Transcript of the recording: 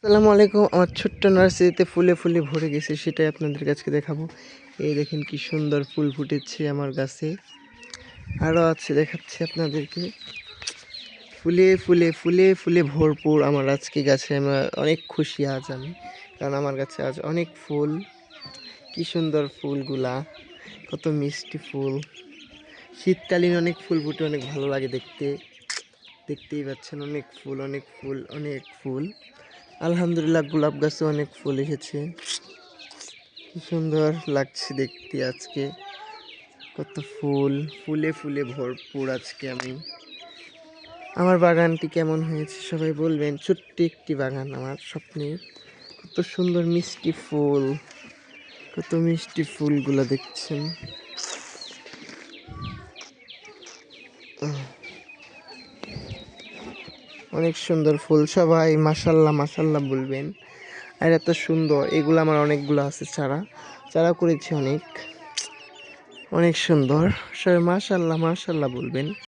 আসসালামু আলাইকুম। আমার ছোট্ট নার্সারিতে ফুলে ফুলে ভরে গেছে, সেটাই আপনাদের কাছে দেখাবো। এই দেখেন কি সুন্দর ফুল ফুটেছে আমার গাছে। আরও আছে, দেখাচ্ছি আপনাদেরকে। ফুলে ফুলে ফুলে ফুলে ভরপুর আমার আজকে গাছে। আমার অনেক খুশি আজ আমি, কারণ আমার গাছে আজ অনেক ফুল। কি সুন্দর ফুলগুলা, কত মিষ্টি ফুল। শীতকালীন অনেক ফুল ফুটে, অনেক ভালো লাগে দেখতে। দেখতেই পাচ্ছেন, অনেক ফুল অনেক ফুল অনেক ফুল। আলহামদুলিল্লাহ, গোলাপ গাছে অনেক ফুল এসেছে। কি সুন্দর লাগছে দেখতে আজকে, কত ফুল, ফুলে ফুলে ভরপুর আজকে আমি। আমার বাগানটি কেমন হয়েছে সবাই বলবেন। ছোট্ট একটি বাগান আমার স্বপ্নের। কত সুন্দর মিষ্টি ফুল, কত মিষ্টি ফুলগুলো দেখছেন। অনেক সুন্দর ফুল, সবাই মাশাল্লাহ মাশাল্লাহ বলবেন। আর এত সুন্দর, এগুলো আমার অনেকগুলো আছে, চারা করেছি অনেক, অনেক সুন্দর। সবাই মাশাল্লাহ মাশাল্লাহ বলবেন।